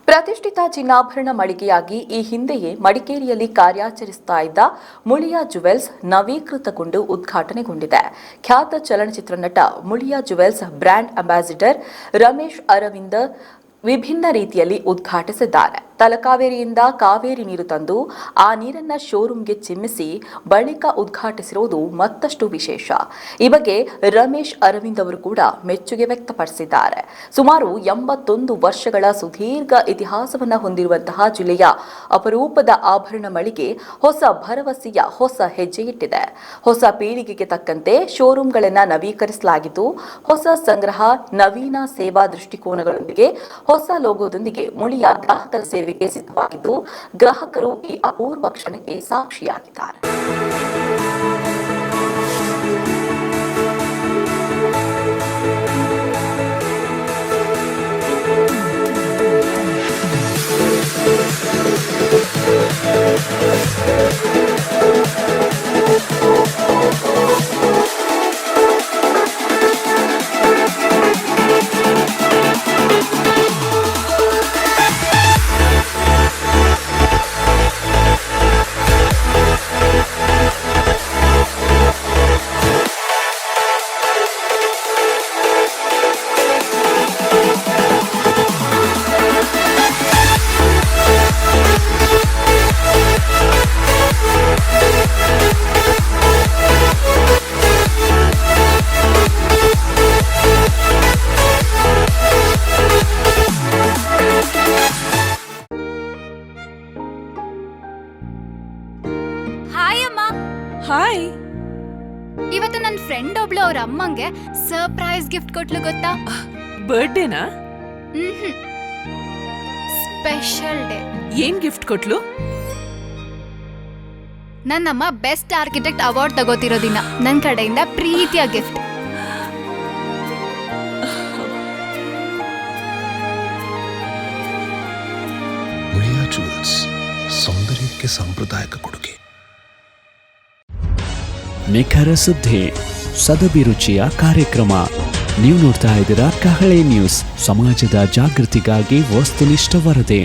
ಪ್ರತಿಷ್ಠಿತ ಚಿನ್ನಾಭರಣ ಮಳಿಗೆಯಾಗಿ ಈ ಹಿಂದೆಯೇ ಮಡಿಕೇರಿಯಲ್ಲಿ ಕಾರ್ಯಾಚರಿಸುತ್ತಾ ಇದ್ದ ಮುಳಿಯಾ ಜುವೆಲ್ಸ್ ನವೀಕೃತಗೊಂಡು ಉದ್ಘಾಟನೆಗೊಂಡಿದೆ. ಖ್ಯಾತ ಚಲನಚಿತ್ರ ನಟ Muliya jewels brand ambassador Ramesh Aravind ವಿಭಿನ್ನ ರೀತಿಯಲ್ಲಿ ಉದ್ಘಾಟಿಸಿದ್ದಾರೆ. ತಲಕಾವೇರಿಯಿಂದ ಕಾವೇರಿ ನೀರು ತಂದು ಆ ನೀರನ್ನ ಶೋರೂಮ್ಗೆ ಚಿಮ್ಮಿಸಿ ಬಳಿಕ ಉದ್ಘಾಟಿಸಿರುವುದು ಮತ್ತಷ್ಟು ವಿಶೇಷ. ಈ ಬಗ್ಗೆ ರಮೇಶ್ ಅರವಿಂದ್ ಅವರು ಕೂಡ ಮೆಚ್ಚುಗೆ ವ್ಯಕ್ತಪಡಿಸಿದ್ದಾರೆ. ಸುಮಾರು 81 ವರ್ಷಗಳ ಸುದೀರ್ಘ ಇತಿಹಾಸವನ್ನು ಹೊಂದಿರುವಂತಹ ಜಿಲ್ಲೆಯ ಅಪರೂಪದ ಆಭರಣ ಮಳಿಗೆ ಹೊಸ ಭರವಸೆಯ ಹೊಸ ಹೆಜ್ಜೆ ಇಟ್ಟಿದೆ. ಹೊಸ ಪೀಳಿಗೆಗೆ ತಕ್ಕಂತೆ ಶೋರೂಮ್ಗಳನ್ನು ನವೀಕರಿಸಲಾಗಿದ್ದು, ಹೊಸ ಸಂಗ್ರಹ, ನವೀನ ಸೇವಾ ದೃಷ್ಟಿಕೋನಗಳೊಂದಿಗೆ ಹೊಸ ಲೋಗೋದೊಂದಿಗೆ ಮುಳಿಯಾ ಗ್ರಾಹಕರ ಸೇವೆಗೆ ಸಿದ್ಧವಾಗಿದ್ದು, ಗ್ರಾಹಕರು ಈ ಅಪೂರ್ವ ಕ್ಷಣಕ್ಕೆ ಸಾಕ್ಷಿಯಾಗಿದ್ದಾರೆ. ಹಾಯ್. ಇವತ್ತು ನನ್ನ ಫ್ರೆಂಡ್ ಒಬ್ಳು ಅವ್ರ ಅಮ್ಮಂಗೆ ಸರ್ಪ್ರೈಸ್ ಗಿಫ್ಟ್ ಕೊಟ್ಲು ಗೊತ್ತಾ? ಬರ್ಡೇನಾ? Special day. ಏನ್ ಗಿಫ್ಟ್ ಕೊಟ್ಲು? ನನ್ನಮ್ಮ ಬೆಸ್ಟ್ ಆರ್ಕಿಟೆಕ್ಟ್ ಅವಾರ್ಡ್ ತಗೋತಿರೋ ದಿನ ನನ್ನ ಕಡೆಯಿಂದ ಪ್ರೀತಿಯ ಗಿಫ್ಟ್. ಮುಳಿಯಾ ಜುವೆಲ್ಸ್, ಸೌಂದರ್ಯಕ್ಕೆ ಸಾಂಪ್ರದಾಯಿಕ ಕೊಡುಗೆ. ನಿಖರ ಸುದ್ದಿ, ಸದಭಿರುಚಿಯ ಕಾರ್ಯಕ್ರಮ. ನೀವು ನೋಡ್ತಾ ಇದ್ದೀರಾ ಕಹಳೆ ನ್ಯೂಸ್, ಸಮಾಜದ ಜಾಗೃತಿಗಾಗಿ ವಸ್ತುನಿಷ್ಠ ವರದಿ.